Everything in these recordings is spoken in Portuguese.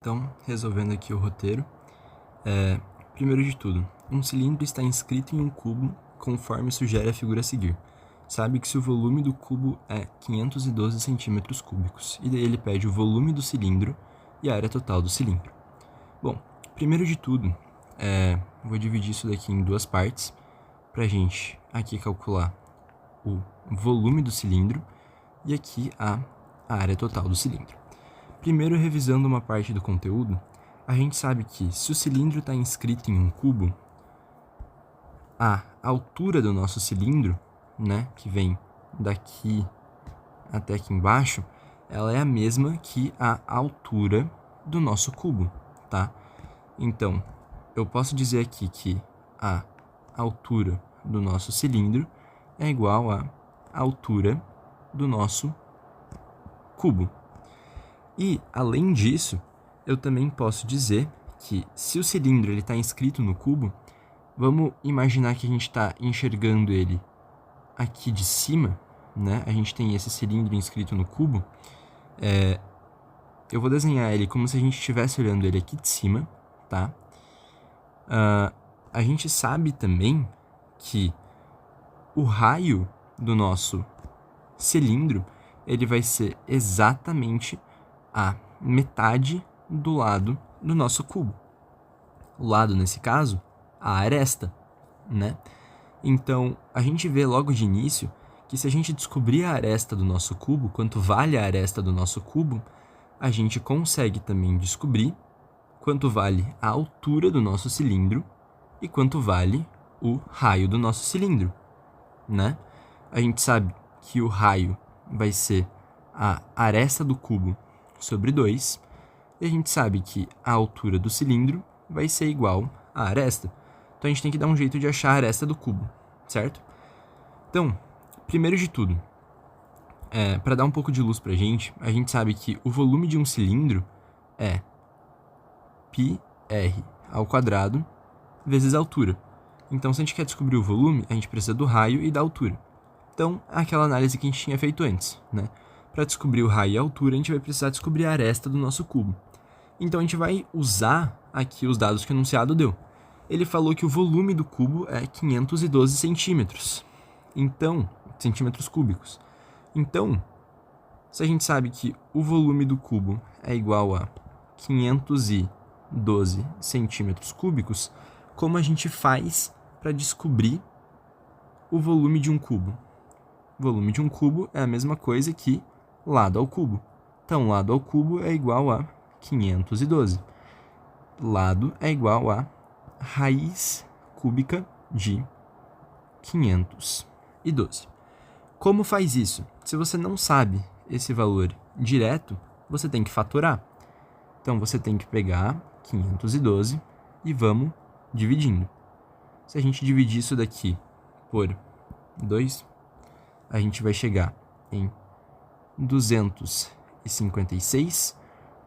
Então, resolvendo aqui o roteiro, primeiro de tudo, um cilindro está inscrito em um cubo conforme sugere a figura a seguir. Sabe que se o volume do cubo é 512 centímetros cúbicos, e daí ele pede o volume do cilindro e a área total do cilindro. Bom, primeiro de tudo, vou dividir isso daqui em duas partes, para a gente aqui calcular o volume do cilindro e aqui a área total do cilindro. Primeiro, revisando uma parte do conteúdo, a gente sabe que se o cilindro está inscrito em um cubo, a altura do nosso cilindro, né, que vem daqui até aqui embaixo, ela é a mesma que a altura do nosso cubo, tá? Então, eu posso dizer aqui que a altura do nosso cilindro é igual à altura do nosso cubo. E, além disso, eu também posso dizer que se o cilindro está inscrito no cubo, vamos imaginar que a gente está enxergando ele aqui de cima, né? A gente tem esse cilindro inscrito no cubo. Eu vou desenhar ele como se a gente estivesse olhando ele aqui de cima, tá? A gente sabe também que o raio do nosso cilindro ele vai ser exatamente a metade do lado do nosso cubo. O lado, nesse caso, a aresta, né? Então, a gente vê logo de início que se a gente descobrir a aresta do nosso cubo, quanto vale a aresta do nosso cubo, a gente consegue também descobrir quanto vale a altura do nosso cilindro e quanto vale o raio do nosso cilindro, né? A gente sabe que o raio vai ser a aresta do cubo sobre 2, e a gente sabe que a altura do cilindro vai ser igual à aresta. Então a gente tem que dar um jeito de achar a aresta do cubo, certo? Então, primeiro de tudo, para dar um pouco de luz pra gente, a gente sabe que o volume de um cilindro é πr ao quadrado vezes a altura. Então, se a gente quer descobrir o volume, a gente precisa do raio e da altura. Então, é aquela análise que a gente tinha feito antes, né? Para descobrir o raio e a altura, a gente vai precisar descobrir a aresta do nosso cubo. Então, a gente vai usar aqui os dados que o enunciado deu. Ele falou que o volume do cubo é 512 centímetros. Então, centímetros cúbicos. Então, se a gente sabe que o volume do cubo é igual a 512 centímetros cúbicos, como a gente faz para descobrir o volume de um cubo? O volume de um cubo é a mesma coisa que lado ao cubo. Então, lado ao cubo é igual a 512. Lado é igual a raiz cúbica de 512. Como faz isso? Se você não sabe esse valor direto, você tem que fatorar. Então, você tem que pegar 512 e vamos dividindo. Se a gente dividir isso daqui por 2, a gente vai chegar em 256,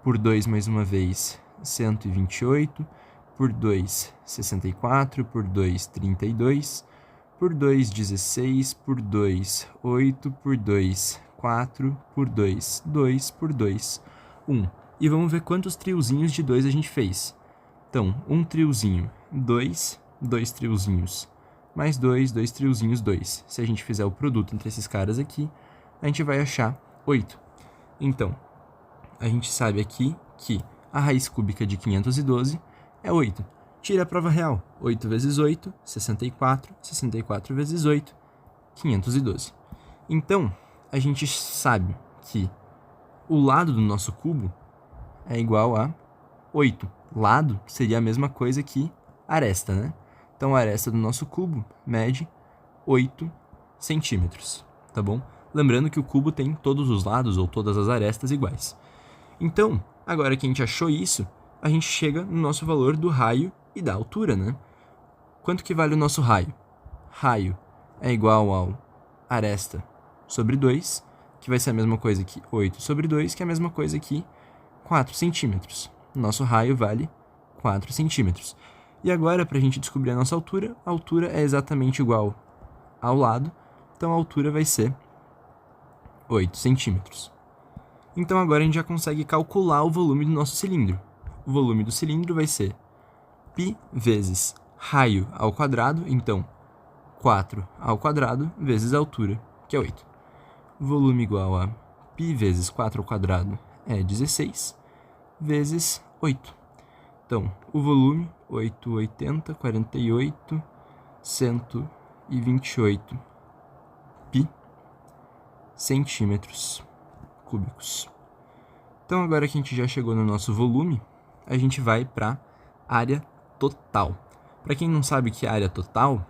por 2 mais uma vez, 128, por 2, 64, por 2, 32, por 2, 16, por 2, 8, por 2, 4, por 2, 2, por 2, 1. E vamos ver quantos triozinhos de 2 a gente fez. Então, um triozinho, 2, 2 triozinhos, mais 2, 2 triozinhos, 2. Se a gente fizer o produto entre esses caras aqui, a gente vai achar 8. Então, a gente sabe aqui que a raiz cúbica de 512 é 8. Tira a prova real. 8 vezes 8, 64. 64 vezes 8, 512. Então, a gente sabe que o lado do nosso cubo é igual a 8. Lado seria a mesma coisa que aresta, né? Então, a aresta do nosso cubo mede 8 centímetros, tá bom? Lembrando que o cubo tem todos os lados ou todas as arestas iguais. Então, agora que a gente achou isso, a gente chega no nosso valor do raio e da altura, né? Quanto que vale o nosso raio? Raio é igual ao aresta sobre 2, que vai ser a mesma coisa que 8 sobre 2, que é a mesma coisa que 4 centímetros. Nosso raio vale 4 centímetros. E agora, para a gente descobrir a nossa altura, a altura é exatamente igual ao lado, então a altura vai ser 8 centímetros. Então agora a gente já consegue calcular o volume do nosso cilindro. o volume do cilindro vai ser π vezes raio ao quadrado, então 4 ao quadrado vezes a altura, que é 8. Volume igual a π vezes 4 ao quadrado é 16, vezes 8. Então, o volume, 8, 80, 48, 128 π centímetros cúbicos. Então, agora que a gente já chegou no nosso volume, a gente vai para a área total. Para quem não sabe o que é área total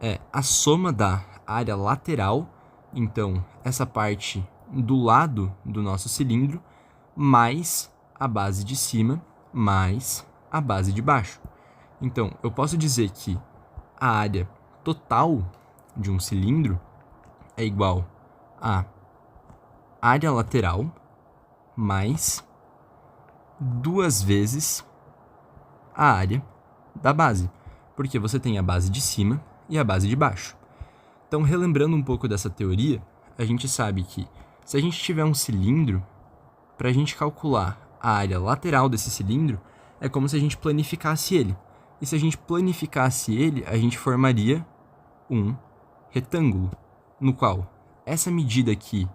é a soma da área lateral, então essa parte do lado do nosso cilindro, mais a base de cima, mais a base de baixo. Então, eu posso dizer que a área total de um cilindro é igual a área lateral mais 2 vezes a área da base, porque você tem a base de cima e a base de baixo. Então, relembrando um pouco dessa teoria, a gente sabe que se a gente tiver um cilindro, para a gente calcular a área lateral desse cilindro, é como se a gente planificasse ele. E se a gente planificasse ele, a gente formaria um retângulo, no qual essa medida aqui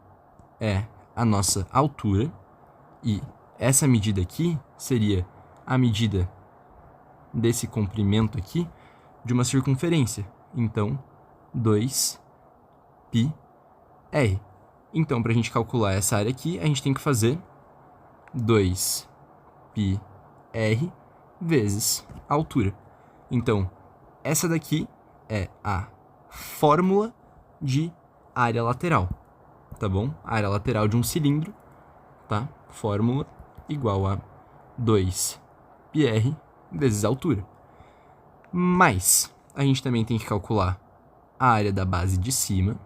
é a nossa altura, e essa medida aqui seria a medida desse comprimento aqui de uma circunferência. Então, 2πr. Então, para a gente calcular essa área aqui, a gente tem que fazer 2πr vezes a altura. Então, essa daqui é a fórmula de área lateral, tá bom? A área lateral de um cilindro, tá? Fórmula igual a 2πr vezes a altura. Mas a gente também tem que calcular a área da base de cima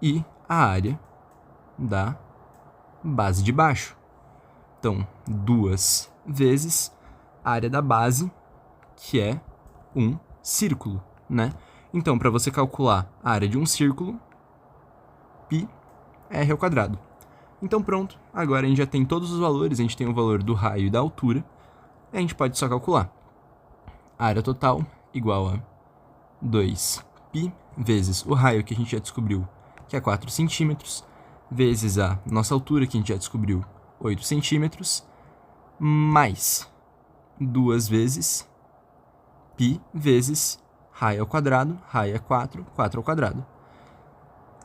e a área da base de baixo. Então, 2 vezes a área da base, que é um círculo, né? Então, para você calcular a área de um círculo, πr ao quadrado. Então, pronto. Agora a gente já tem todos os valores. A gente tem o valor do raio e da altura. E a gente pode só calcular. A área total igual a 2π vezes o raio, que a gente já descobriu, que é 4 centímetros, vezes a nossa altura, que a gente já descobriu, 8 centímetros, mais 2 vezes π vezes raio ao quadrado. Raio é 4, 4 ao quadrado.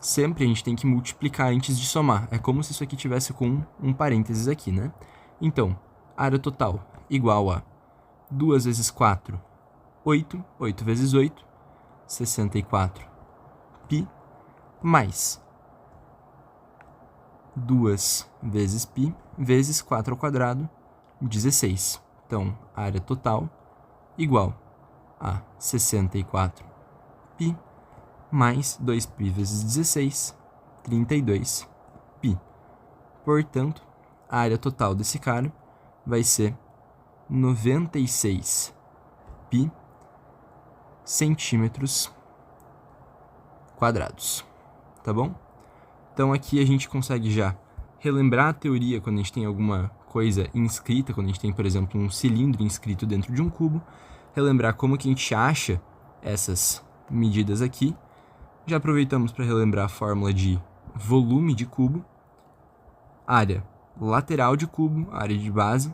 Sempre a gente tem que multiplicar antes de somar. É como se isso aqui tivesse com um parênteses aqui, né? Então, área total igual a 2 vezes 4, 8. 8 vezes 8, 64 π, mais 2 vezes π vezes 4 ao quadrado, 16. Então, a área total igual a 64 π mais 2π vezes 16, 32 π. Portanto, a área total desse cara vai ser 96 π centímetros quadrados, tá bom? Então aqui a gente consegue já relembrar a teoria quando a gente tem alguma coisa inscrita, quando a gente tem, por exemplo, um cilindro inscrito dentro de um cubo, relembrar como que a gente acha essas medidas aqui. Já aproveitamos para relembrar a fórmula de volume de cubo, área lateral de cubo, área de base,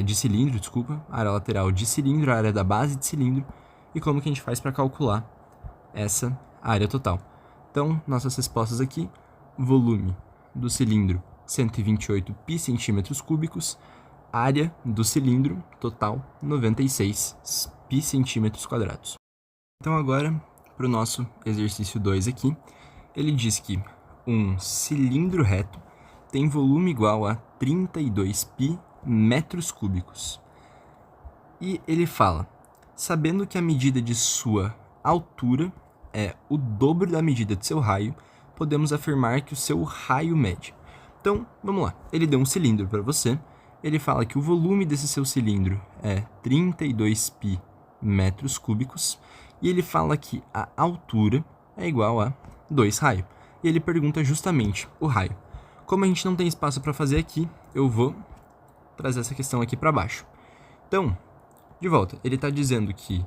de cilindro, desculpa, área lateral de cilindro, área da base de cilindro, e como que a gente faz para calcular essa área total. Então, nossas respostas aqui: volume do cilindro 128 π centímetros cúbicos, área do cilindro total 96 π centímetros quadrados. Então agora, para o nosso exercício 2 aqui, ele diz que um cilindro reto tem volume igual a 32 π metros cúbicos. E ele fala: sabendo que a medida de sua altura é o dobro da medida de seu raio, podemos afirmar que o seu raio mede. Então, vamos lá. Ele deu um cilindro para você. Ele fala que o volume desse seu cilindro é 32 π metros cúbicos. E ele fala que a altura é igual a 2 raios. E ele pergunta justamente o raio. Como a gente não tem espaço para fazer aqui, eu vou trazer essa questão aqui para baixo. Então, de volta, ele está dizendo que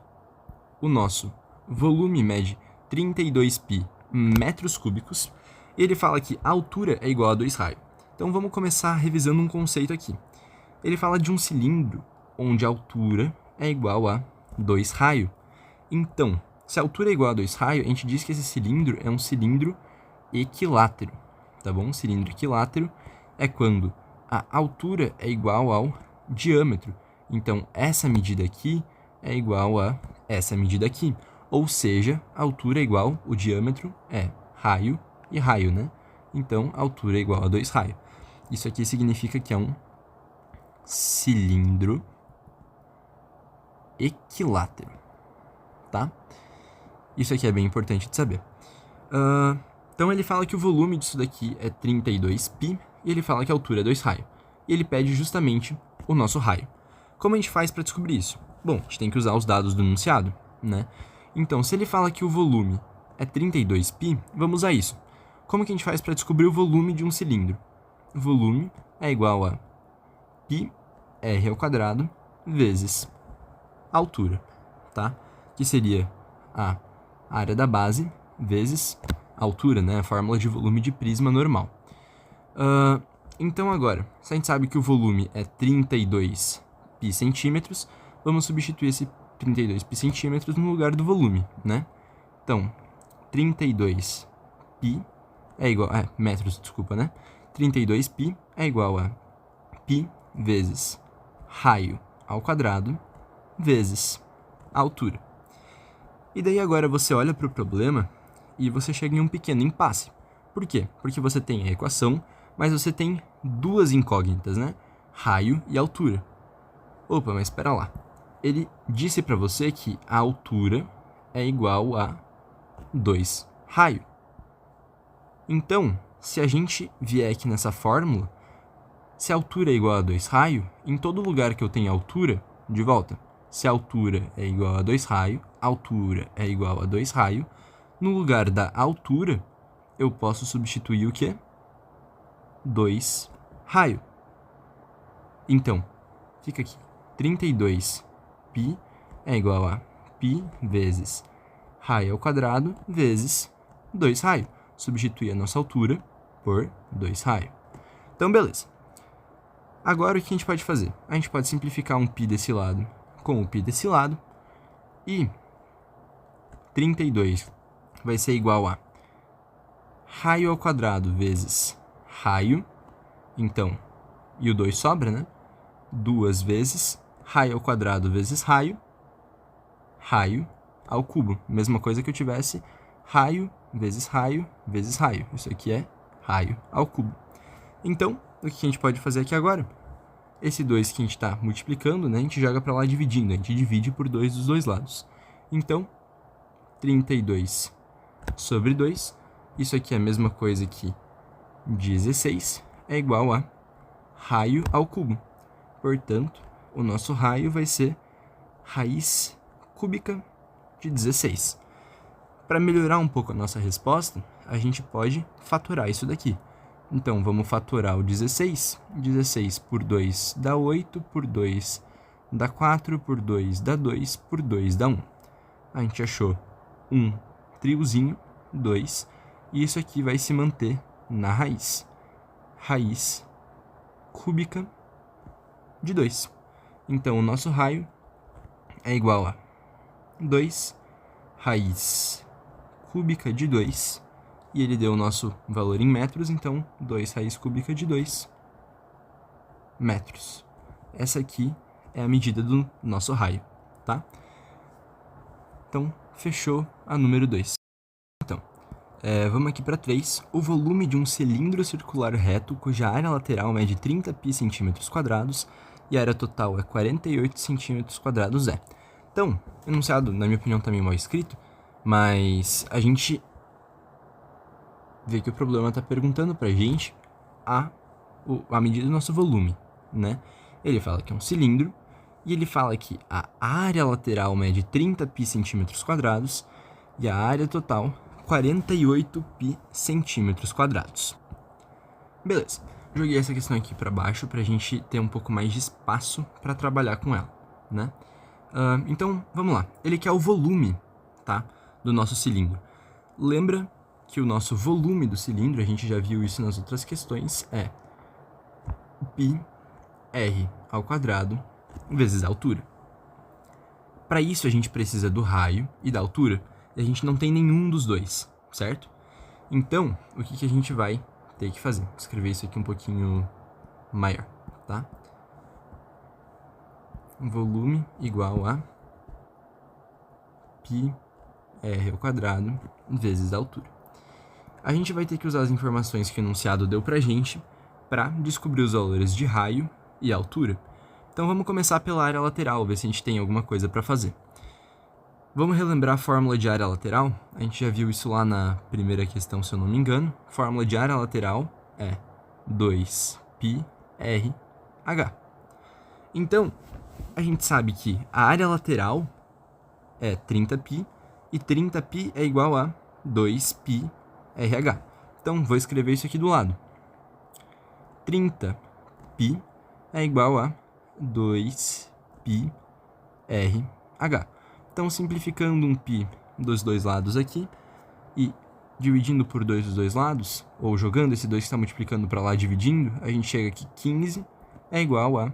o nosso volume mede 32π metros cúbicos e ele fala que a altura é igual a 2 raios. Então, vamos começar revisando um conceito aqui. Ele fala de um cilindro onde a altura é igual a 2 raios. Então, se a altura é igual a 2 raios, a gente diz que esse cilindro é um cilindro equilátero, tá bom? Cilindro equilátero é quando a altura é igual ao diâmetro. Então, essa medida aqui é igual a essa medida aqui. Ou seja, a altura é igual, o diâmetro é raio e raio, né? Então, a altura é igual a 2 raios. Isso aqui significa que é um cilindro equilátero, tá? Isso aqui é bem importante de saber. Então, ele fala que o volume disso daqui é 32π e ele fala que a altura é 2 raios. E ele pede justamente o nosso raio. Como a gente faz para descobrir isso? Bom, a gente tem que usar os dados do enunciado, né? Então, se ele fala que o volume é 32π, vamos usar isso. Como que a gente faz para descobrir o volume de um cilindro? O volume é igual a πr² vezes a altura, tá? Que seria a área da base vezes a altura, né? A fórmula de volume de prisma normal. Então agora, se a gente sabe que o volume é 32π centímetros, vamos substituir esse 32π centímetros no lugar do volume, né? Então, 32π é igual a... metros, desculpa, né? 32π é igual a π vezes raio ao quadrado vezes a altura. E daí agora você olha para o problema e você chega em um pequeno impasse. Por quê? Porque você tem a equação, mas você tem duas incógnitas, né? Raio e altura. Opa, mas espera lá. Ele disse para você que a altura é igual a 2 raios. Então, se a gente vier aqui nessa fórmula, se a altura é igual a 2 raios, em todo lugar que eu tenho altura, de volta, se a altura é igual a 2 raios, altura é igual a 2 raios, no lugar da altura, eu posso substituir o quê? 2 raios. Então, fica aqui. 32π é igual a π vezes raio ao quadrado vezes 2 raios. Substituir a nossa altura por 2 raios. Então, beleza. Agora, o que a gente pode fazer? A gente pode simplificar um π desse lado com o π desse lado. E 32 vai ser igual a raio ao quadrado vezes raio. Então, e o 2 sobra, né? 2 vezes raio ao quadrado vezes raio. Raio ao cubo. Mesma coisa que eu tivesse raio vezes raio vezes raio. Isso aqui é raio ao cubo. Então, o que a gente pode fazer aqui agora? Esse 2 que a gente está multiplicando, né, a gente joga para lá dividindo. A gente divide por 2 dos dois lados. Então, 32 sobre 2. Isso aqui é a mesma coisa que 16. É igual a raio ao cubo. Portanto, o nosso raio vai ser raiz cúbica de 16. Para melhorar um pouco a nossa resposta, a gente pode fatorar isso daqui. Então, vamos fatorar o 16. 16 por 2 dá 8, por 2 dá 4, por 2 dá 2, por 2 dá 1. A gente achou um triozinho, 2, e isso aqui vai se manter na raiz. Raiz cúbica de 2. Então, o nosso raio é igual a 2 raiz cúbica de 2. E ele deu o nosso valor em metros, então 2 raiz cúbica de 2 metros. Essa aqui é a medida do nosso raio, tá? Então, fechou a número 2. Então, vamos aqui para 3. O volume de um cilindro circular reto, cuja área lateral mede 30π centímetros quadrados e a área total é 48 centímetros quadrados é. Então, o enunciado, na minha opinião, tá meio mal escrito, mas a gente vê que o problema está perguntando para a gente a medida do nosso volume, né? Ele fala que é um cilindro e ele fala que a área lateral mede 30π centímetros quadrados e a área total 48π centímetros quadrados. Beleza. joguei essa questão aqui para baixo para a gente ter um pouco mais de espaço para trabalhar com ela, né? Então, vamos lá. Ele quer o volume, tá, do nosso cilindro. Lembra que o nosso volume do cilindro, a gente já viu isso nas outras questões, é πr² vezes a altura. Para isso, a gente precisa do raio e da altura, e a gente não tem nenhum dos dois, certo? Então, o que a gente vai ter que fazer? Vou escrever isso aqui um pouquinho maior, tá? Volume igual a πr² vezes a altura. A gente vai ter que usar as informações que o enunciado deu pra gente para descobrir os valores de raio e altura. Então vamos começar pela área lateral, ver se a gente tem alguma coisa para fazer. Vamos relembrar a fórmula de área lateral? A gente já viu isso lá na primeira questão, se eu não me engano. A fórmula de área lateral é 2πrh. Então, a gente sabe que a área lateral é 30π e 30π é igual a 2πrh. Então, vou escrever isso aqui do lado. 30π é igual a 2πrh. Então, simplificando um π dos dois lados aqui e dividindo por 2 dos dois lados, ou jogando esse 2 que está multiplicando para lá dividindo, a gente chega que 15 é igual a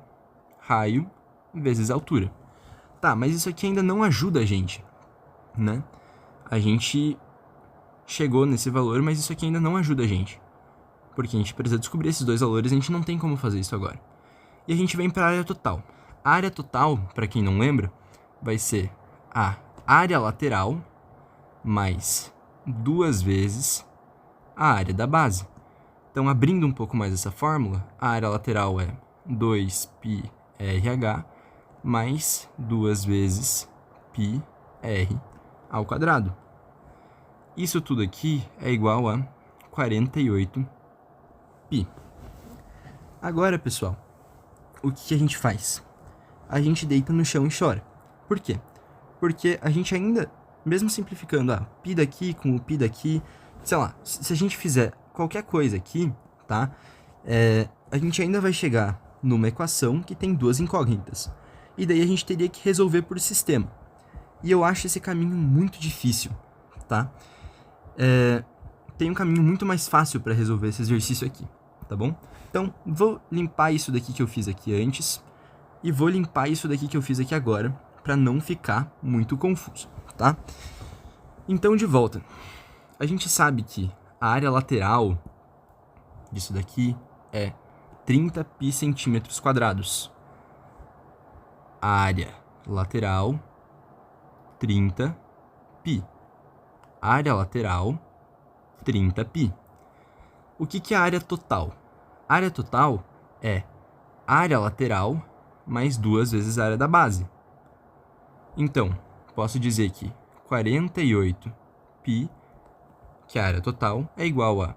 raio vezes altura. Tá, mas isso aqui ainda não ajuda a gente, né? A gente chegou nesse valor, mas isso aqui ainda não ajuda a gente. Porque a gente precisa descobrir esses dois valores e a gente não tem como fazer isso agora. E a gente vem para a área total. A área total, para quem não lembra, vai ser a área lateral mais 2 vezes a área da base. Então, abrindo um pouco mais essa fórmula, a área lateral é 2πrh mais 2 vezes πr². Isso tudo aqui é igual a 48π. Agora, pessoal, o que a gente faz? A gente deita no chão e chora. Por quê? Porque a gente ainda, mesmo simplificando π daqui com o π daqui, sei lá, se a gente fizer qualquer coisa aqui, tá? A gente ainda vai chegar numa equação que tem duas incógnitas. E daí a gente teria que resolver por sistema. E eu acho esse caminho muito difícil, tá? Tem um caminho muito mais fácil para resolver esse exercício aqui, tá bom? Então, vou limpar isso daqui que eu fiz aqui antes e vou limpar isso daqui que eu fiz aqui agora, para não ficar muito confuso, tá? Então, de volta. A gente sabe que a área lateral disso daqui é 30π centímetros quadrados. A área lateral, 30π. Área lateral, 30π. O que é a área total? A área total é área lateral mais 2 vezes a área da base. Então, posso dizer que 48π, que é a área total, é igual a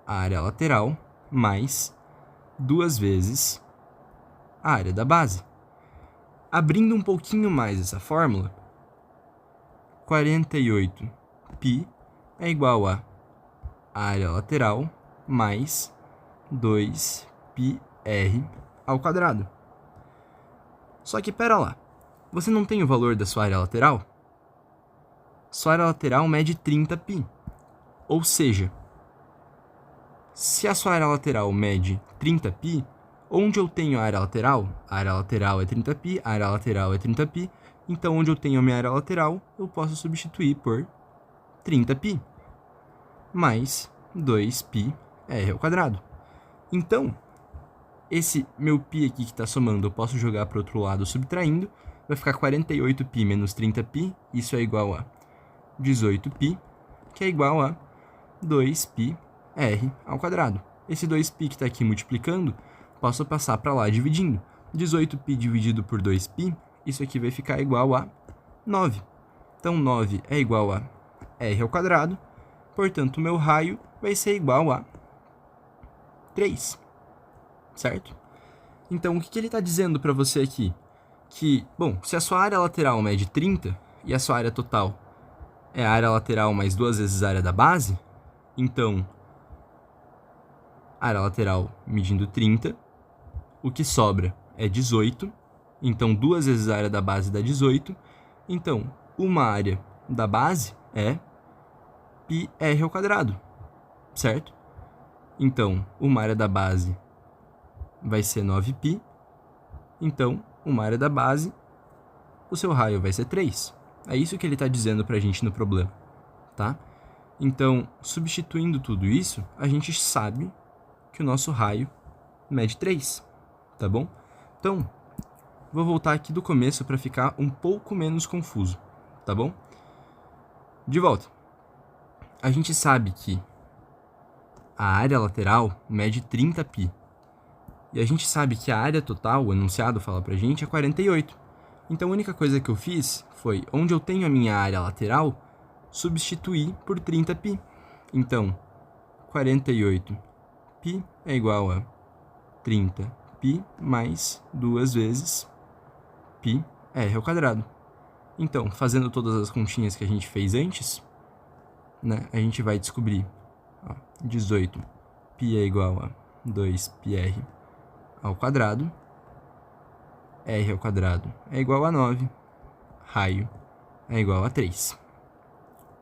área lateral mais 2 vezes a área da base. Abrindo um pouquinho mais essa fórmula, 48π é igual a área lateral mais 2πr². Só que pera lá, você não tem o valor da sua área lateral? Sua área lateral mede 30π. Ou seja, se a sua área lateral mede 30π, onde eu tenho a área lateral? A área lateral é 30π, a área lateral é 30π. Então, onde eu tenho a minha área lateral, eu posso substituir por 30π mais 2πr². Então, esse meu π aqui que está somando, eu posso jogar para o outro lado subtraindo. Vai ficar 48π menos 30π, isso é igual a 18π, que é igual a 2πr². Esse 2π que está aqui multiplicando, posso passar para lá dividindo. 18π dividido por 2π, isso aqui vai ficar igual a 9. Então, 9 é igual a r², portanto, o meu raio vai ser igual a 3, certo? Então, o que ele está dizendo para você aqui? Que, bom, se a sua área lateral mede 30 e a sua área total é a área lateral mais 2 vezes a área da base, então área lateral medindo 30, o que sobra é 18, então 2 vezes a área da base dá 18, então uma área da base é πr ao quadrado, certo? Então, uma área da base vai ser 9π, então uma área da base, o seu raio vai ser 3. É isso que ele está dizendo para a gente no problema, tá? Então, substituindo tudo isso, a gente sabe que o nosso raio mede 3, tá bom? Então, vou voltar aqui do começo para ficar um pouco menos confuso, tá bom? De volta. A gente sabe que a área lateral mede 30π. E a gente sabe que a área total, o enunciado fala pra gente, é 48. Então a única coisa que eu fiz foi, onde eu tenho a minha área lateral, substituir por 30π. Então, 48π é igual a 30π mais 2 vezes πr ao quadrado. Então, fazendo todas as continhas que a gente fez antes, né, a gente vai descobrir 18π é igual a 2πr ao quadrado, r ao quadrado é igual a 9, raio é igual a 3.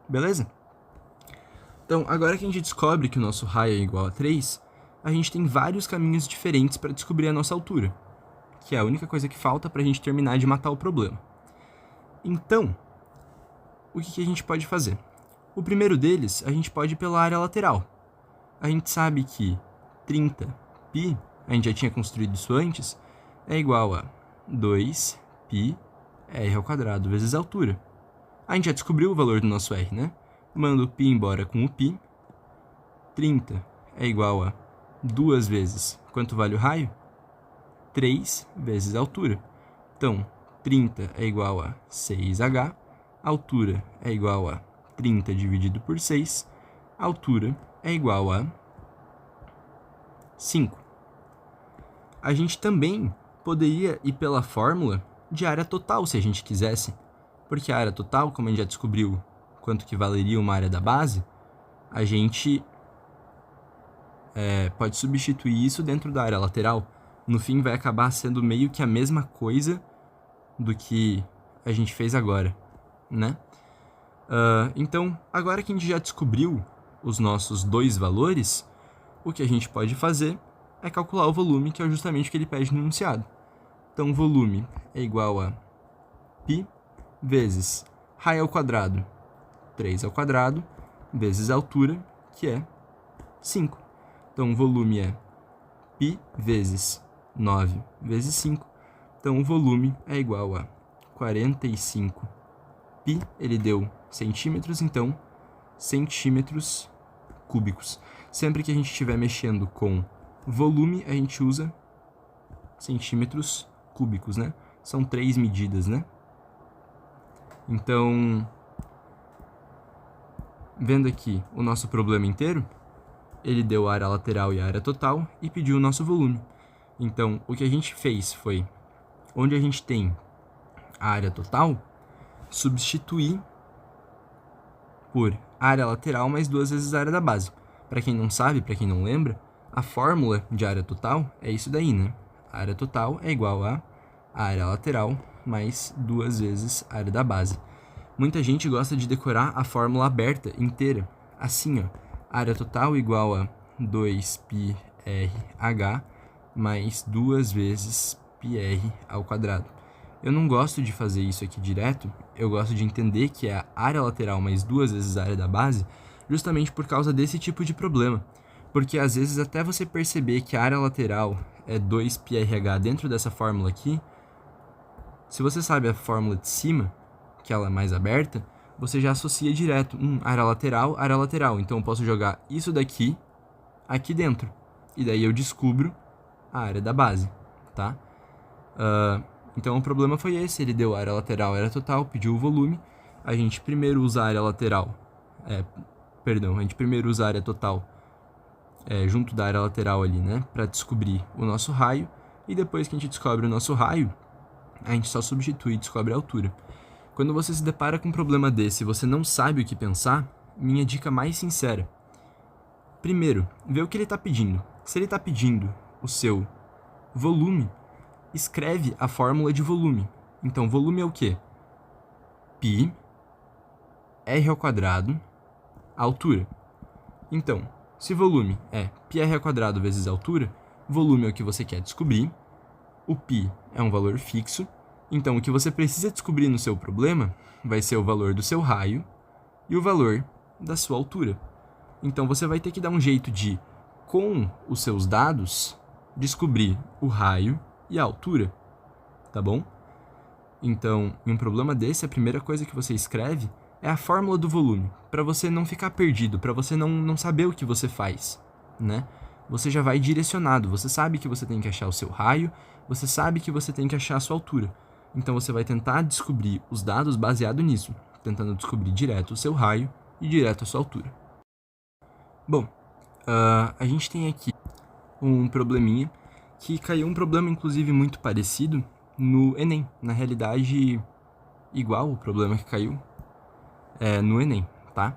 Beleza? Então, agora que a gente descobre que o nosso raio é igual a 3, a gente tem vários caminhos diferentes para descobrir a nossa altura, que é a única coisa que falta para a gente terminar de matar o problema. Então, o que a gente pode fazer? O primeiro deles, a gente pode ir pela área lateral. A gente sabe que 30π, a gente já tinha construído isso antes, é igual a 2πr ao quadrado vezes a altura. A gente já descobriu o valor do nosso r, né? Manda o π embora com o π. 30 é igual a 2 vezes quanto vale o raio? 3 vezes a altura. Então, 30 é igual a 6h, a altura é igual a 30 dividido por 6, a altura é igual a 5. A gente também poderia ir pela fórmula de área total, se a gente quisesse, porque a área total, como a gente já descobriu quanto que valeria uma área da base, a gente pode substituir isso dentro da área lateral. No fim, vai acabar sendo meio que a mesma coisa do que a gente fez agora, né? Então, agora que a gente já descobriu os nossos dois valores, o que a gente pode fazer é calcular o volume, que é justamente o que ele pede no enunciado. Então, o volume é igual a π vezes raio ao quadrado, 3 ao quadrado, vezes a altura, que é 5. Então, o volume é π vezes 9 vezes 5. Então, o volume é igual a 45 π, ele deu centímetros, então, centímetros cúbicos. Sempre que a gente estiver mexendo com volume, a gente usa centímetros cúbicos, né? São 3 medidas, né? Então, vendo aqui o nosso problema inteiro, ele deu a área lateral e a área total e pediu o nosso volume. Então, o que a gente fez foi, onde a gente tem a área total, substituir por área lateral mais 2 vezes a área da base. Para quem não sabe, para quem não lembra, a fórmula de área total é isso daí, né? A área total é igual a área lateral mais 2 vezes a área da base. Muita gente gosta de decorar a fórmula aberta, inteira, assim, ó. Área total igual a 2πrh mais 2 vezes πr ao quadrado. Eu não gosto de fazer isso aqui direto, eu gosto de entender que é a área lateral mais 2 vezes a área da base, justamente por causa desse tipo de problema. Porque às vezes até você perceber que a área lateral é 2πrh dentro dessa fórmula aqui, se você sabe a fórmula de cima, que ela é mais aberta, você já associa direto, área lateral, então eu posso jogar isso daqui, aqui dentro, e daí eu descubro a área da base, tá? Então o problema foi esse, ele deu área lateral, área total, pediu o volume, a gente primeiro usa a área lateral, a gente primeiro usa a área total junto da área lateral ali, né, para descobrir o nosso raio, e depois que a gente descobre o nosso raio, a gente só substitui e descobre a altura. Quando você se depara com um problema desse e você não sabe o que pensar, minha dica mais sincera: primeiro, vê o que ele está pedindo. Se ele está pedindo o seu volume, escreve a fórmula de volume. Então, volume é o quê? Π r², altura. Então, se volume é πr² vezes altura, volume é o que você quer descobrir, o π é um valor fixo, então o que você precisa descobrir no seu problema vai ser o valor do seu raio e o valor da sua altura. Então você vai ter que dar um jeito de, com os seus dados, descobrir o raio e a altura, tá bom? Então, em um problema desse, a primeira coisa que você escreve é a fórmula do volume, para você não ficar perdido, para você não saber o que você faz, né? Você já vai direcionado, você sabe que você tem que achar o seu raio, você sabe que você tem que achar a sua altura. Então você vai tentar descobrir os dados baseado nisso, tentando descobrir direto o seu raio e direto a sua altura. Bom, a gente tem aqui um probleminha que caiu um problema, inclusive, muito parecido no Enem. Na realidade, igual o problema que caiu no Enem, tá?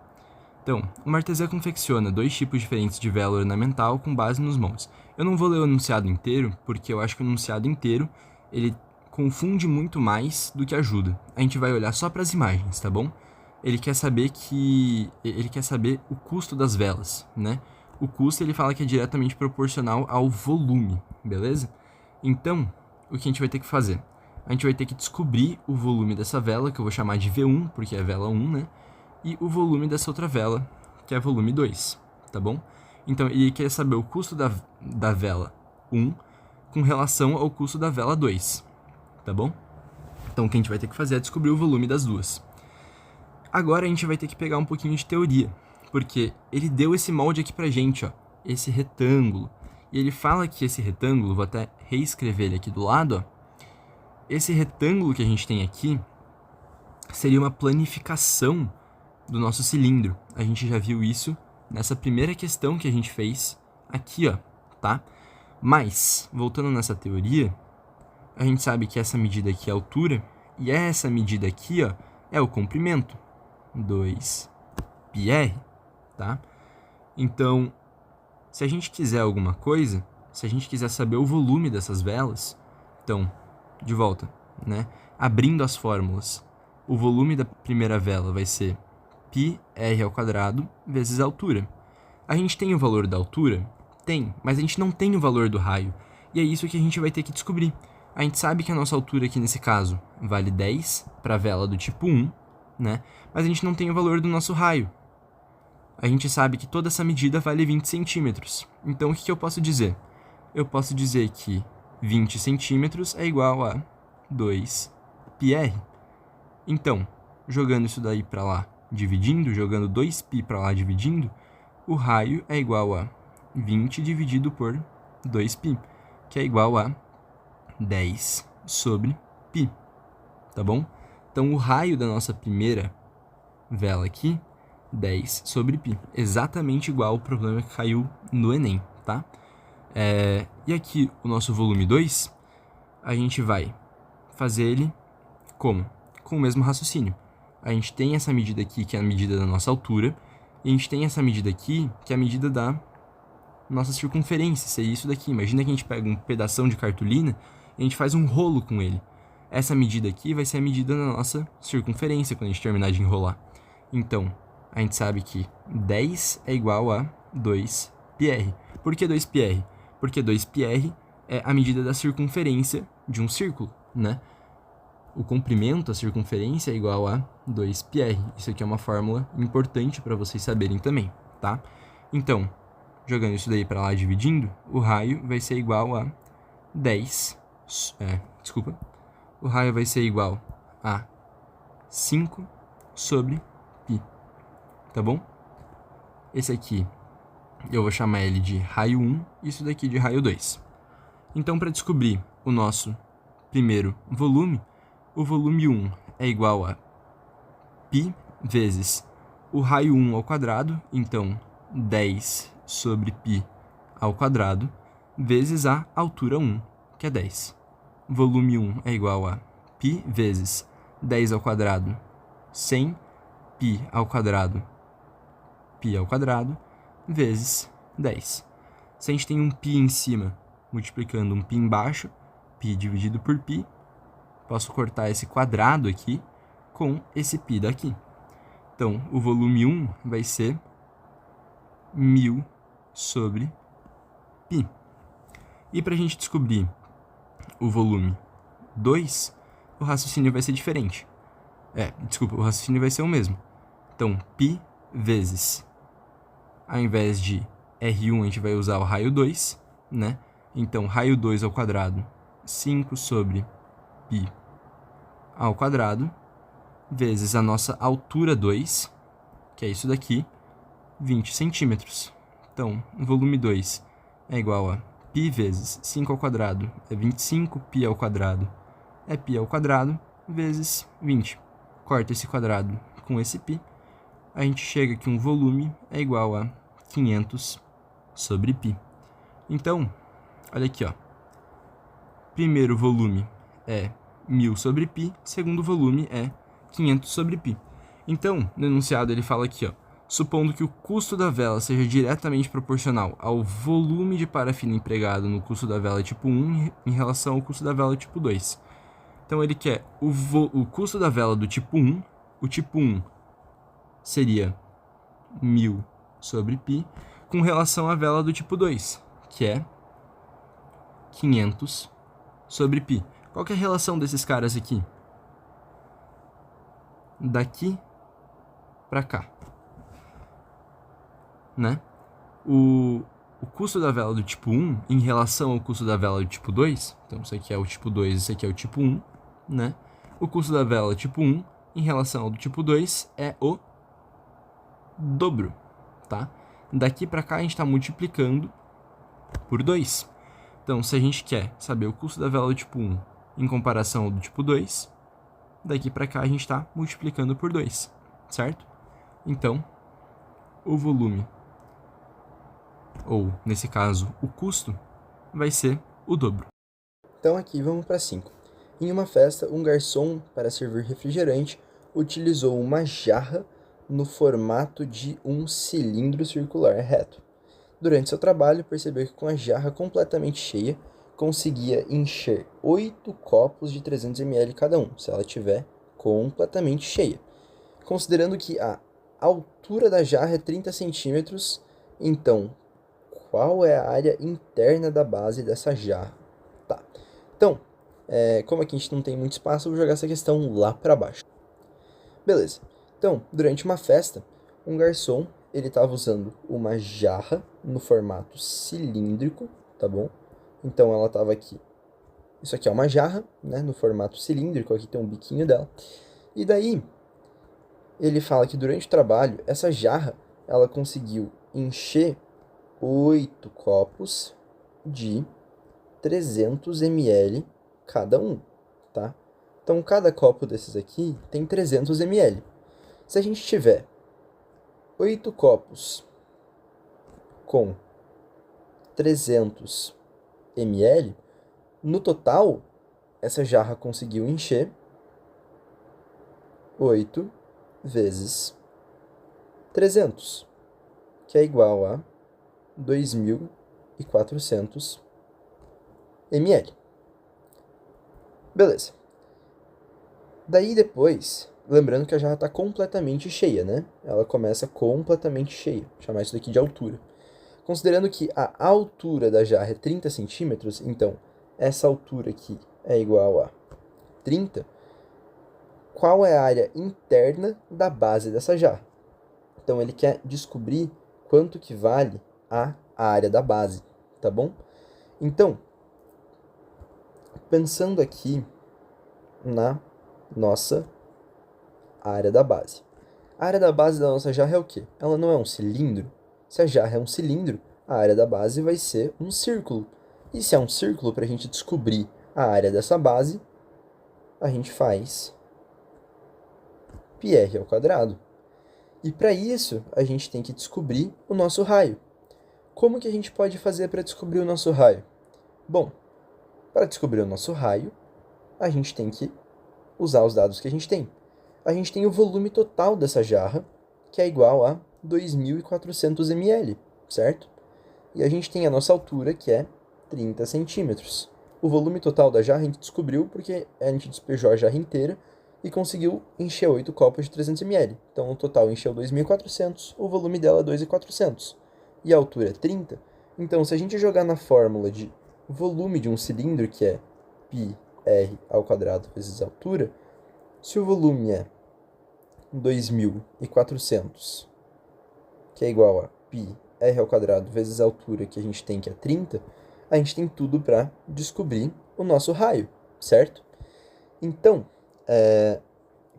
Então, uma artesã confecciona 2 tipos diferentes de vela ornamental com base nos moldes. Eu não vou ler o enunciado inteiro, porque eu acho que o enunciado inteiro, ele confunde muito mais do que ajuda. A gente vai olhar só para as imagens, tá bom? Ele quer saber o custo das velas, né? O custo, ele fala que é diretamente proporcional ao volume, beleza? Então, o que a gente vai ter que fazer? A gente vai ter que descobrir o volume dessa vela, que eu vou chamar de V1, porque é vela 1, né? E o volume dessa outra vela, que é volume 2, tá bom? Então, ele quer saber o custo da vela 1 com relação ao custo da vela 2, tá bom? Então, o que a gente vai ter que fazer é descobrir o volume das duas. Agora, a gente vai ter que pegar um pouquinho de teoria, porque ele deu esse molde aqui pra gente, ó, esse retângulo. E ele fala que esse retângulo, vou até reescrever ele aqui do lado, ó. Esse retângulo que a gente tem aqui seria uma planificação do nosso cilindro. A gente já viu isso nessa primeira questão que a gente fez aqui, ó, tá? Mas, voltando nessa teoria, a gente sabe que essa medida aqui é a altura, e essa medida aqui, ó, é o comprimento, 2πr, tá? Então, se a gente quiser alguma coisa, se a gente quiser saber o volume dessas velas, então, de volta, né? Abrindo as fórmulas, o volume da primeira vela vai ser πr² vezes a altura. A gente tem o valor da altura? Tem, mas a gente não tem o valor do raio. E é isso que a gente vai ter que descobrir. A gente sabe que a nossa altura aqui nesse caso vale 10 para a vela do tipo 1, né? Mas a gente não tem o valor do nosso raio. A gente sabe que toda essa medida vale 20 centímetros. Então o que eu posso dizer? Eu posso dizer que 20 centímetros é igual a 2πr. Então, jogando isso daí para lá, dividindo, jogando 2π para lá, dividindo, o raio é igual a 20 dividido por 2π, que é igual a 10 sobre π, tá bom? Então, o raio da nossa primeira vela aqui, 10 sobre π, exatamente igual ao problema que caiu no Enem, tá? E aqui, o nosso volume 2, a gente vai fazer ele como? Com o mesmo raciocínio. A gente tem essa medida aqui, que é a medida da nossa altura, e a gente tem essa medida aqui, que é a medida da nossa circunferência, seria isso daqui. Imagina que a gente pega um pedação de cartolina e a gente faz um rolo com ele. Essa medida aqui vai ser a medida da nossa circunferência quando a gente terminar de enrolar. Então, a gente sabe que 10 é igual a 2πr. Por que 2πr? Porque 2πr é a medida da circunferência de um círculo, né? O comprimento, a circunferência, é igual a 2πr. Isso aqui é uma fórmula importante para vocês saberem também, tá? Então, jogando isso daí para lá, dividindo, o raio vai ser igual a 10... O raio vai ser igual a 5 sobre π, tá bom? Esse aqui, eu vou chamar ele de raio 1, isso daqui de raio 2. Então, para descobrir o nosso primeiro volume, o volume 1 é igual a π vezes o raio 1 ao quadrado, então 10 sobre π ao quadrado, vezes a altura 1, que é 10. Volume 1 é igual a π vezes 10 ao quadrado, 100 π ao quadrado, vezes 10. Se a gente tem um π em cima, multiplicando um π embaixo, π dividido por π, posso cortar esse quadrado aqui com esse π daqui. Então, o volume 1 vai ser 1000 sobre π. E para a gente descobrir o volume 2, o raciocínio vai ser diferente. O raciocínio vai ser o mesmo. Então, π vezes, ao invés de R1, a gente vai usar o raio 2, né? Então, raio 2 ao quadrado, 5 sobre π ao quadrado, vezes a nossa altura 2, que é isso daqui, 20 centímetros. Então, o volume 2 é igual a π vezes 5 ao quadrado é 25, π ao quadrado é π ao quadrado, vezes 20. Corta esse quadrado com esse π, a gente chega que um volume é igual a 500 sobre π. Então, olha aqui, ó. Primeiro volume é 1000 sobre π, segundo volume é 500 sobre π. Então, no enunciado ele fala aqui, ó, supondo que o custo da vela seja diretamente proporcional ao volume de parafina empregado no custo da vela tipo 1 em relação ao custo da vela tipo 2. Então, ele quer o custo da vela do tipo 1, o tipo 1 seria 1000 sobre π, com relação à vela do tipo 2, que é 500 sobre π. Qual que é a relação desses caras aqui? Daqui para cá, né? O custo da vela do tipo 1 em relação ao custo da vela do tipo 2, então isso aqui é o tipo 2, isso aqui é o tipo 1, né? O custo da vela tipo 1 em relação ao do tipo 2 é o dobro, tá? Daqui para cá a gente está multiplicando por 2. Então, se a gente quer saber o custo da vela do tipo 1 em comparação ao do tipo 2, daqui para cá a gente está multiplicando por 2, certo? Então, o volume, ou nesse caso, o custo, vai ser o dobro. Então aqui vamos para 5. Em uma festa, um garçom, para servir refrigerante, utilizou uma jarra no formato de um cilindro circular reto. Durante seu trabalho, percebeu que com a jarra completamente cheia, conseguia encher 8 copos de 300 ml cada um, se ela estiver completamente cheia. Considerando que a altura da jarra é 30 centímetros, então, qual é a área interna da base dessa jarra? Tá. Então, como aqui a gente não tem muito espaço, eu vou jogar essa questão lá para baixo. Beleza. Então, durante uma festa, um garçom, ele estava usando uma jarra no formato cilíndrico, tá bom? Então, ela estava aqui. Isso aqui é uma jarra, né, no formato cilíndrico, aqui tem um biquinho dela. E daí, ele fala que durante o trabalho, essa jarra, ela conseguiu encher 8 copos de 300 ml cada um, tá? Então, cada copo desses aqui tem 300 ml. Se a gente tiver 8 copos com 300 ml, no total, essa jarra conseguiu encher 8 vezes 300, que é igual a 2.400 ml. Beleza. Daí depois, lembrando que a jarra está completamente cheia, né? Ela começa completamente cheia. Vou chamar isso daqui de altura. Considerando que a altura da jarra é 30 centímetros, então essa altura aqui é igual a 30. Qual é a área interna da base dessa jarra? Então ele quer descobrir quanto que vale a área da base, tá bom? Então, pensando aqui na nossa área da base. A área da base da nossa jarra é o quê? Ela não é um cilindro? Se a jarra é um cilindro, a área da base vai ser um círculo. E se é um círculo, para a gente descobrir a área dessa base, a gente faz πr ao quadrado. E para isso, a gente tem que descobrir o nosso raio. Como que a gente pode fazer para descobrir o nosso raio? Bom, para descobrir o nosso raio, a gente tem que usar os dados que a gente tem. A gente tem o volume total dessa jarra, que é igual a 2.400 ml, certo? E a gente tem a nossa altura, que é 30 centímetros. O volume total da jarra a gente descobriu porque a gente despejou a jarra inteira e conseguiu encher 8 copos de 300 ml. Então, no total, encheu 2.400, o volume dela é 2.400. E a altura é 30. Então, se a gente jogar na fórmula de volume de um cilindro, que é πr ao quadrado vezes a altura, se o volume é 2.400, que é igual a πr ao quadrado vezes a altura que a gente tem, que é 30, a gente tem tudo para descobrir o nosso raio, certo? Então,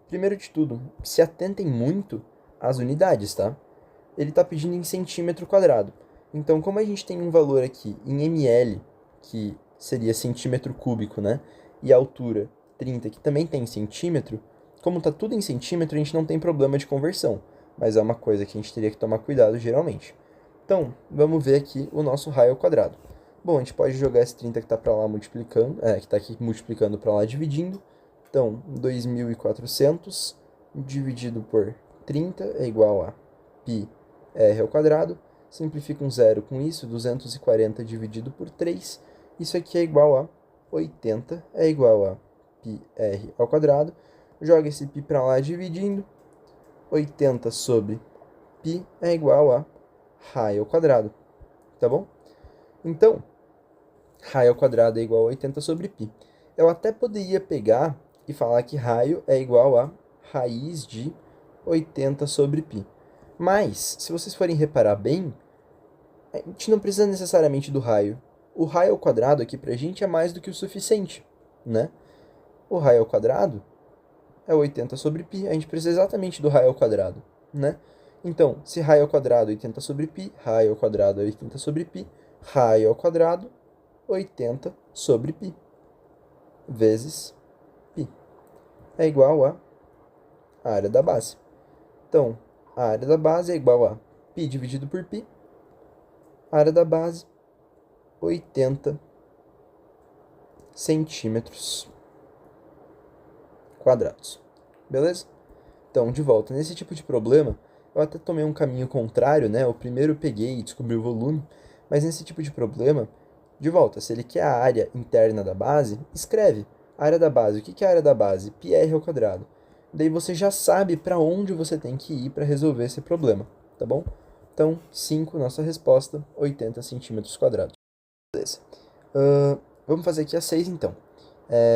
primeiro de tudo, se atentem muito às unidades, tá? Ele está pedindo em centímetro quadrado. Então, como a gente tem um valor aqui em ml, que seria centímetro cúbico, né? E a altura 30, que também tem centímetro, como está tudo em centímetro, a gente não tem problema de conversão. Mas é uma coisa que a gente teria que tomar cuidado geralmente. Então, vamos ver aqui o nosso raio ao quadrado. Bom, a gente pode jogar esse 30 que está para lá multiplicando, que está aqui multiplicando para lá dividindo. Então, 2.400 dividido por 30 é igual a πr ao quadrado. Simplifica um zero com isso, 240 dividido por 3. Isso aqui é igual a 80, é igual a πr ao quadrado. Joga esse π para lá dividindo. 80 sobre π é igual a raio ao quadrado, tá bom? Então, raio ao quadrado é igual a 80 sobre π. Eu até poderia pegar e falar que raio é igual a raiz de 80 sobre π. Mas, se vocês forem reparar bem, a gente não precisa necessariamente do raio. O raio ao quadrado aqui pra gente é mais do que o suficiente, né? O raio ao quadrado é 80 sobre π, a gente precisa exatamente do raio ao quadrado, né? Então, se raio ao quadrado é 80 sobre π, raio ao quadrado é 80 sobre π, raio ao quadrado 80 sobre π vezes π é igual a área da base. Então, a área da base é igual a π dividido por π, área da base 80 centímetros quadrados. Beleza? Então, de volta, nesse tipo de problema, eu até tomei um caminho contrário, né? Eu primeiro peguei e descobri o volume, mas nesse tipo de problema, de volta, se ele quer a área interna da base, escreve área da base. O que é a área da base? πr ao quadrado. Daí você já sabe para onde você tem que ir para resolver esse problema, tá bom? Então, 5, nossa resposta, 80 centímetros quadrados. Beleza. Vamos fazer aqui a 6, então.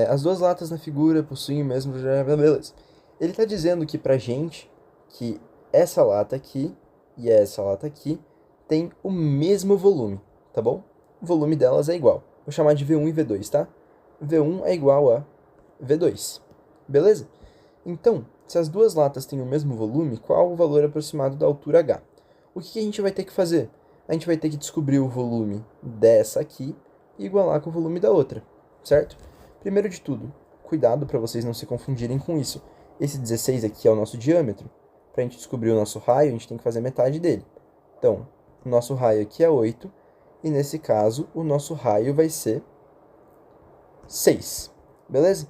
As duas latas na figura possuem o mesmo... Beleza. Ele está dizendo que pra gente, que essa lata aqui e essa lata aqui tem o mesmo volume, tá bom? O volume delas é igual. Vou chamar de V1 e V2, tá? V1 é igual a V2. Beleza? Então, se as duas latas têm o mesmo volume, qual o valor aproximado da altura H? O que a gente vai ter que fazer? A gente vai ter que descobrir o volume dessa aqui e igualar com o volume da outra, certo? Primeiro de tudo, cuidado para vocês não se confundirem com isso. Esse 16 aqui é o nosso diâmetro. Para a gente descobrir o nosso raio, a gente tem que fazer metade dele. Então, o nosso raio aqui é 8, e nesse caso, o nosso raio vai ser 6, beleza?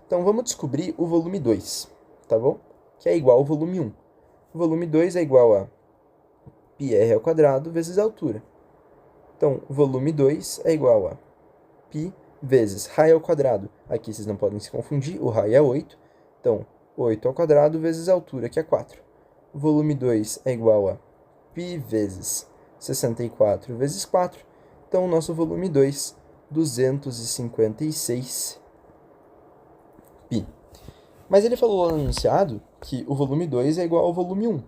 Então, vamos descobrir o volume 2, tá bom? Que é igual ao volume 1. O volume 2 é igual a πr ao quadrado vezes a altura. Então, o volume 2 é igual a π vezes raio ao quadrado. Aqui vocês não podem se confundir, o raio é 8. Então, 8 ao quadrado vezes a altura, que é 4. O volume 2 é igual a π vezes 64 vezes 4. Então, o nosso volume 2, 256 π. Mas ele falou lá no enunciado que o volume 2 é igual ao volume 1.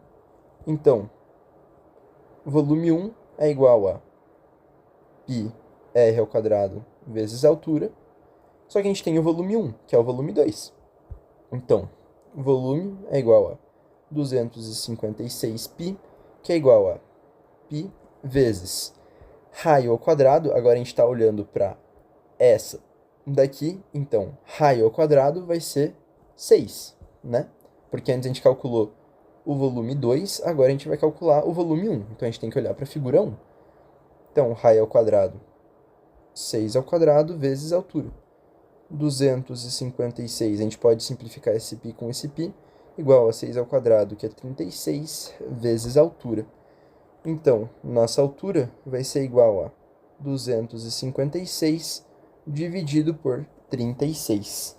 Então, o volume 1 é igual a πr ao quadrado vezes a altura. Só que a gente tem o volume 1, que é o volume 2. Então, o volume é igual a 256π, que é igual a π vezes raio ao quadrado. Agora a gente está olhando para essa daqui. Então, raio ao quadrado vai ser 6, né? Porque antes a gente calculou o volume 2, agora a gente vai calcular o volume 1. Então, a gente tem que olhar para a figura 1. Então, raio ao quadrado, 6 ao quadrado vezes a altura. 256, a gente pode simplificar esse π com esse π, igual a 6 ao quadrado, que é 36, vezes a altura. Então, nossa altura vai ser igual a 256 dividido por 36.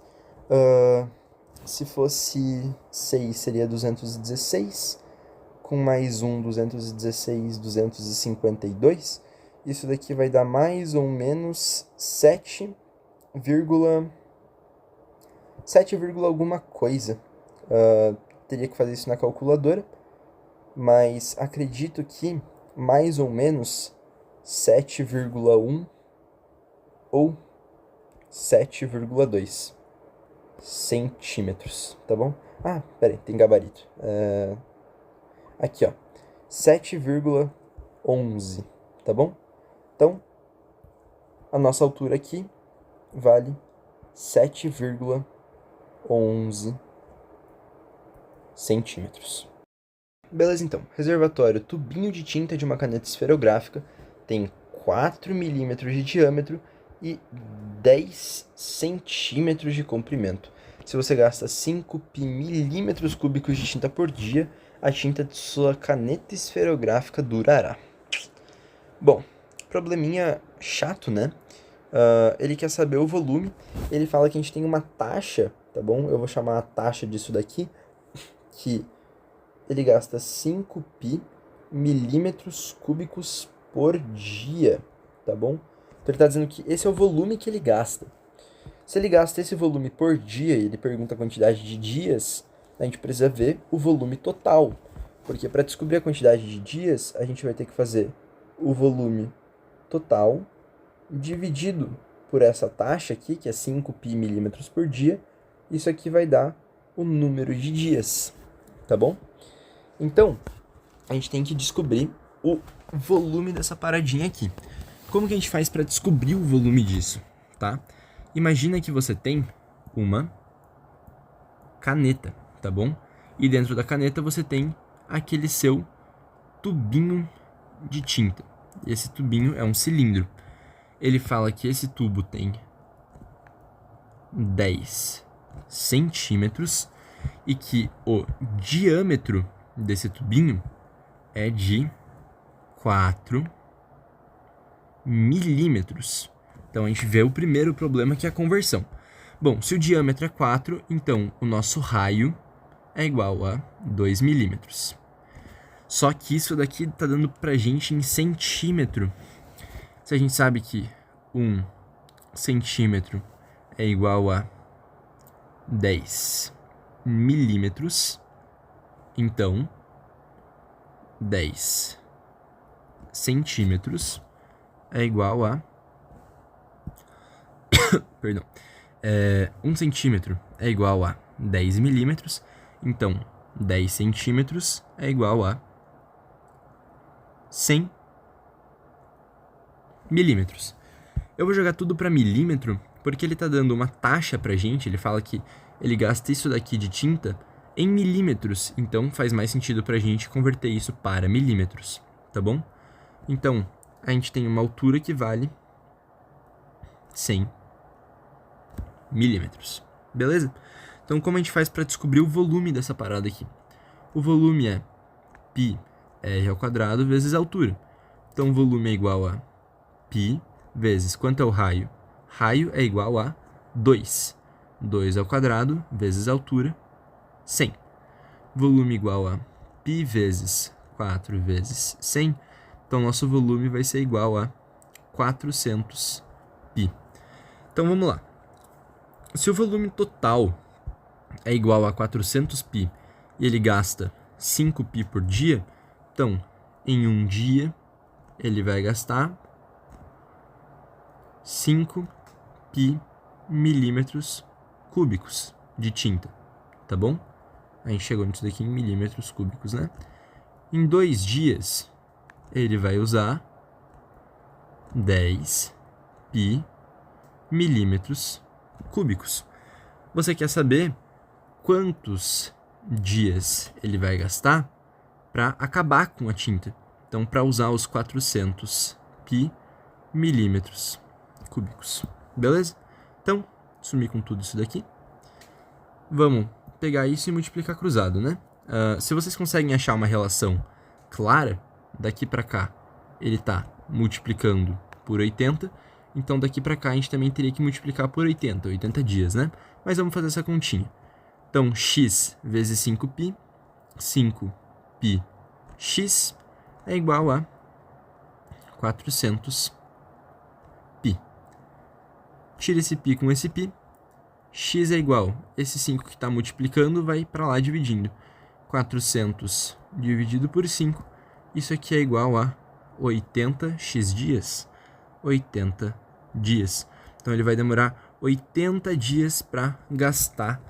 Se fosse 6, seria 216. Com mais 216, 252. Isso daqui vai dar mais ou menos 7, alguma coisa. Teria que fazer isso na calculadora, mas acredito que mais ou menos 7,1 ou 7,2 centímetros, tá bom? Ah, peraí, tem gabarito. Aqui, ó, 7,11, tá bom? Então, a nossa altura aqui vale 7,11 centímetros. Beleza, então. Reservatório tubinho de tinta de uma caneta esferográfica tem 4 milímetros de diâmetro e 10 centímetros de comprimento. Se você gasta 5 milímetros cúbicos de tinta por dia, a tinta de sua caneta esferográfica durará. Bom, probleminha chato, né? Ele quer saber o volume. Ele fala que a gente tem uma taxa, tá bom? Eu vou chamar a taxa disso daqui, que ele gasta 5 milímetros cúbicos por dia, tá bom? Então ele tá dizendo que esse é o volume que ele gasta. Se ele gasta esse volume por dia e ele pergunta a quantidade de dias, a gente precisa ver o volume total. Porque para descobrir a quantidade de dias, a gente vai ter que fazer o volume total dividido por essa taxa aqui, que é 5 milímetros por dia. Isso aqui vai dar o número de dias, tá bom? Então, a gente tem que descobrir o volume dessa paradinha aqui. Como que a gente faz para descobrir o volume disso, tá? Imagina que você tem uma caneta, tá bom? E dentro da caneta você tem aquele seu tubinho de tinta. Esse tubinho é um cilindro. Ele fala que esse tubo tem 10 centímetros e que o diâmetro desse tubinho é de 4 milímetros. Então a gente vê o primeiro problema, que é a conversão. Bom, se o diâmetro é 4, então o nosso raio é igual a 2 milímetros. Só que isso daqui está dando pra gente em centímetro. Se a gente sabe que 1 centímetro é igual a 10 milímetros, então 10 centímetros é igual a... Perdão. 1 centímetro é igual a 10 milímetros, então 10 centímetros é igual a 100 milímetros. Eu vou jogar tudo para milímetro, porque ele está dando uma taxa pra gente. Ele fala que ele gasta isso daqui de tinta em milímetros, então faz mais sentido pra gente converter isso para milímetros, tá bom? Então, a gente tem uma altura que vale 100 milímetros, beleza? Então, como a gente faz para descobrir o volume dessa parada aqui? O volume é πr ao quadrado vezes a altura. Então, o volume é igual a π vezes quanto é o raio? Raio é igual a 2. 2 ao quadrado vezes a altura, 100. Volume igual a π vezes 4 vezes 100. Então, nosso volume vai ser igual a 400 π. Então, vamos lá. Se o volume total é igual a 400 π e ele gasta 5 π por dia, então, em um dia, ele vai gastar 5 π milímetros cúbicos de tinta, tá bom? A gente chegou nisso daqui em milímetros cúbicos, né? Em 2 dias, ele vai usar 10 π milímetros cúbicos. Você quer saber quantos dias ele vai gastar para acabar com a tinta? Então, para usar os 400 π milímetros cúbicos, beleza? Então, sumir com tudo isso daqui. Vamos pegar isso e multiplicar cruzado, né? Se vocês conseguem achar uma relação clara, daqui para cá ele está multiplicando por 80, então daqui para cá a gente também teria que multiplicar por 80 dias, né? Mas vamos fazer essa continha. Então, x vezes 5π, 5πx é igual a 400π. Tira esse π com esse π, x é igual, esse 5 que está multiplicando vai para lá dividindo. 400 dividido por 5, isso aqui é igual a 80x dias. 80 dias. Então ele vai demorar 80 dias para gastar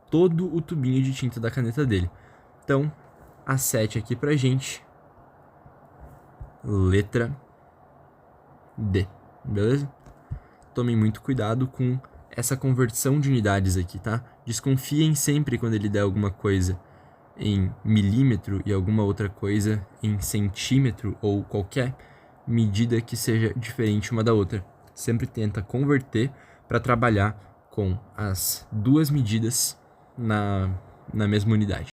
todo o tubinho de tinta da caneta dele. Então, a 7 aqui pra gente. Letra D. Beleza? Tomem muito cuidado com essa conversão de unidades aqui, tá? Desconfiem sempre quando ele der alguma coisa em milímetro e alguma outra coisa em centímetro ou qualquer medida que seja diferente uma da outra. Sempre tenta converter para trabalhar com as duas medidas na mesma unidade.